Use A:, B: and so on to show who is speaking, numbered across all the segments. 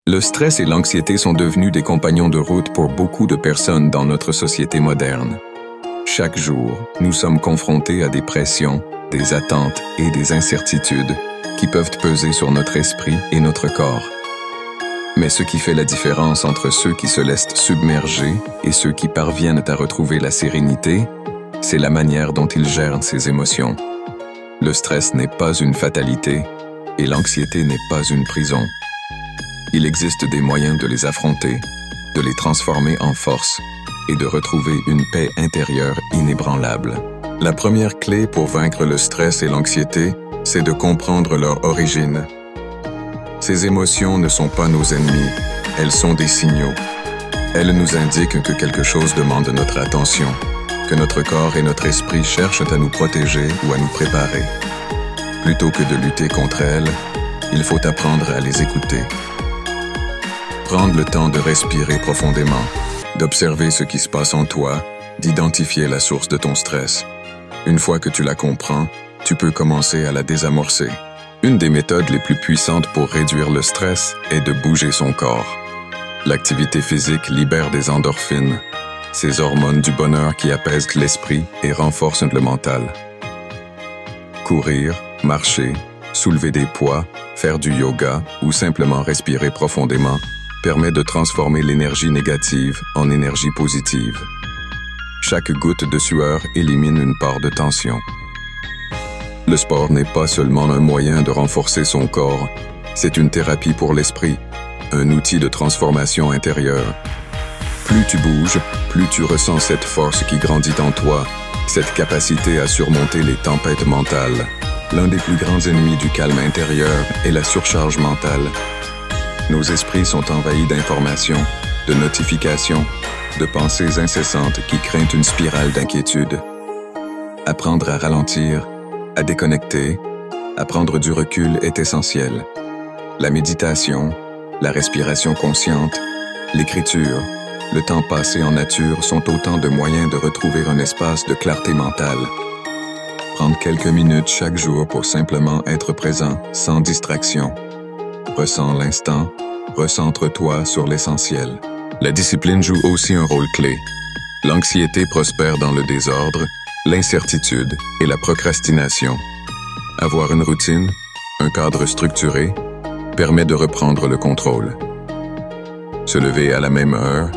A: Le stress et l'anxiété sont devenus des compagnons de route pour beaucoup de personnes dans notre société moderne. Chaque jour, nous sommes confrontés à des pressions, des attentes et des incertitudes qui peuvent peser sur notre esprit et notre corps. Mais ce qui fait la différence entre ceux qui se laissent submerger et ceux qui parviennent à retrouver la sérénité, c'est la manière dont ils gèrent ces émotions. Le stress n'est pas une fatalité et l'anxiété n'est pas une prison. Il existe des moyens de les affronter, de les transformer en force et de retrouver une paix intérieure inébranlable. La première clé pour vaincre le stress et l'anxiété, c'est de comprendre leur origine. Ces émotions ne sont pas nos ennemis, elles sont des signaux. Elles nous indiquent que quelque chose demande notre attention, que notre corps et notre esprit cherchent à nous protéger ou à nous préparer. Plutôt que de lutter contre elles, il faut apprendre à les écouter. Prendre le temps de respirer profondément, d'observer ce qui se passe en toi, d'identifier la source de ton stress. Une fois que tu la comprends, tu peux commencer à la désamorcer. Une des méthodes les plus puissantes pour réduire le stress est de bouger son corps. L'activité physique libère des endorphines, ces hormones du bonheur qui apaisent l'esprit et renforcent le mental. Courir, marcher, soulever des poids, faire du yoga ou simplement respirer profondément permet de transformer l'énergie négative en énergie positive. Chaque goutte de sueur élimine une part de tension. Le sport n'est pas seulement un moyen de renforcer son corps, c'est une thérapie pour l'esprit, un outil de transformation intérieure. Plus tu bouges, plus tu ressens cette force qui grandit en toi, cette capacité à surmonter les tempêtes mentales. L'un des plus grands ennemis du calme intérieur est la surcharge mentale. Nos esprits sont envahis d'informations, de notifications, de pensées incessantes qui créent une spirale d'inquiétude. Apprendre à ralentir, à déconnecter, à prendre du recul est essentiel. La méditation, la respiration consciente, l'écriture, le temps passé en nature sont autant de moyens de retrouver un espace de clarté mentale. Prendre quelques minutes chaque jour pour simplement être présent, sans distraction. Ressens l'instant, recentre-toi sur l'essentiel. La discipline joue aussi un rôle clé. L'anxiété prospère dans le désordre, l'incertitude et la procrastination. Avoir une routine, un cadre structuré, permet de reprendre le contrôle. Se lever à la même heure,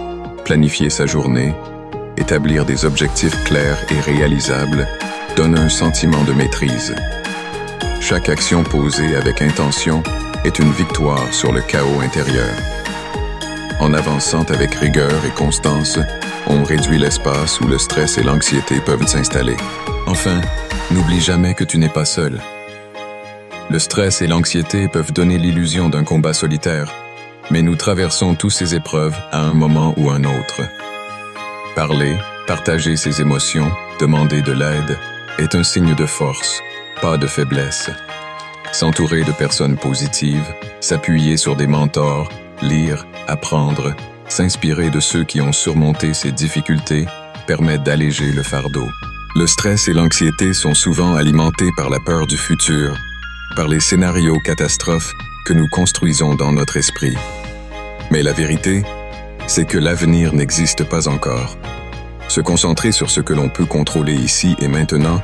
A: planifier sa journée, établir des objectifs clairs et réalisables donne un sentiment de maîtrise. Chaque action posée avec intention est une victoire sur le chaos intérieur. En avançant avec rigueur et constance, on réduit l'espace où le stress et l'anxiété peuvent s'installer. Enfin, n'oublie jamais que tu n'es pas seul. Le stress et l'anxiété peuvent donner l'illusion d'un combat solitaire, mais nous traversons tous ces épreuves à un moment ou un autre. Parler, partager ses émotions, demander de l'aide est un signe de force, pas de faiblesse. S'entourer de personnes positives, s'appuyer sur des mentors, lire, apprendre, s'inspirer de ceux qui ont surmonté ces difficultés permet d'alléger le fardeau. Le stress et l'anxiété sont souvent alimentés par la peur du futur, par les scénarios catastrophes que nous construisons dans notre esprit. Mais la vérité, c'est que l'avenir n'existe pas encore. Se concentrer sur ce que l'on peut contrôler ici et maintenant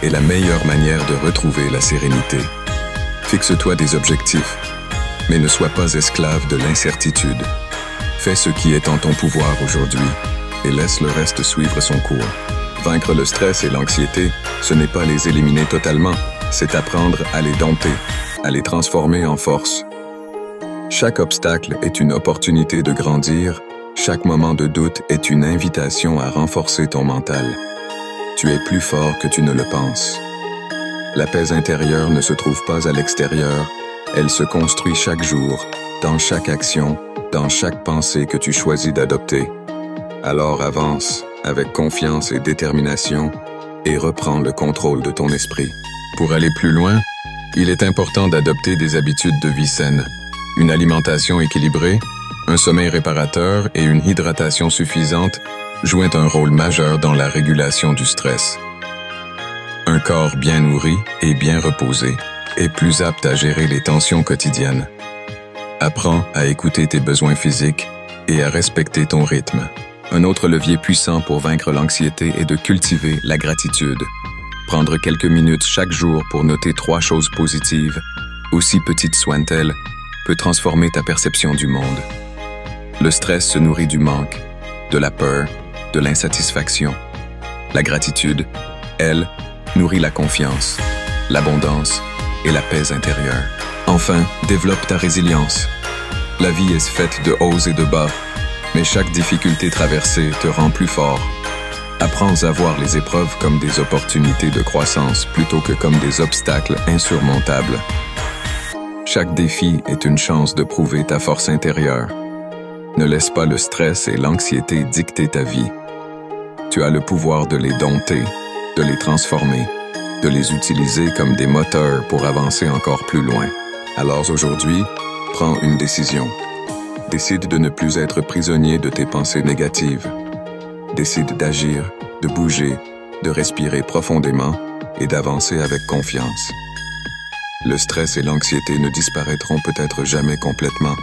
A: est la meilleure manière de retrouver la sérénité. Fixe-toi des objectifs, mais ne sois pas esclave de l'incertitude. Fais ce qui est en ton pouvoir aujourd'hui et laisse le reste suivre son cours. Vaincre le stress et l'anxiété, ce n'est pas les éliminer totalement, c'est apprendre à les dompter, à les transformer en force. Chaque obstacle est une opportunité de grandir, chaque moment de doute est une invitation à renforcer ton mental. Tu es plus fort que tu ne le penses. La paix intérieure ne se trouve pas à l'extérieur, elle se construit chaque jour, dans chaque action, dans chaque pensée que tu choisis d'adopter. Alors avance, avec confiance et détermination, et reprends le contrôle de ton esprit. Pour aller plus loin, il est important d'adopter des habitudes de vie saines. Une alimentation équilibrée, un sommeil réparateur et une hydratation suffisante jouent un rôle majeur dans la régulation du stress. Un corps bien nourri et bien reposé est plus apte à gérer les tensions quotidiennes. Apprends à écouter tes besoins physiques et à respecter ton rythme. Un autre levier puissant pour vaincre l'anxiété est de cultiver la gratitude. Prendre quelques minutes chaque jour pour noter 3 choses positives, aussi petites soient-elles, peut transformer ta perception du monde. Le stress se nourrit du manque, de la peur, de l'insatisfaction. La gratitude, elle, nourrit la confiance, l'abondance et la paix intérieure. Enfin, développe ta résilience. La vie est faite de hauts et de bas, mais chaque difficulté traversée te rend plus fort. Apprends à voir les épreuves comme des opportunités de croissance plutôt que comme des obstacles insurmontables. Chaque défi est une chance de prouver ta force intérieure. Ne laisse pas le stress et l'anxiété dicter ta vie. Tu as le pouvoir de les dompter, de les transformer, de les utiliser comme des moteurs pour avancer encore plus loin. Alors aujourd'hui, prends une décision. Décide de ne plus être prisonnier de tes pensées négatives. Décide d'agir, de bouger, de respirer profondément et d'avancer avec confiance. Le stress et l'anxiété ne disparaîtront peut-être jamais complètement,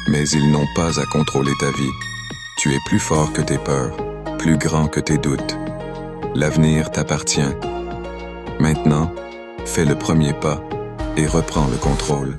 A: mais ils n'ont pas à contrôler ta vie. Tu es plus fort que tes peurs, plus grand que tes doutes. L'avenir t'appartient. Maintenant, fais le premier pas et reprends le contrôle.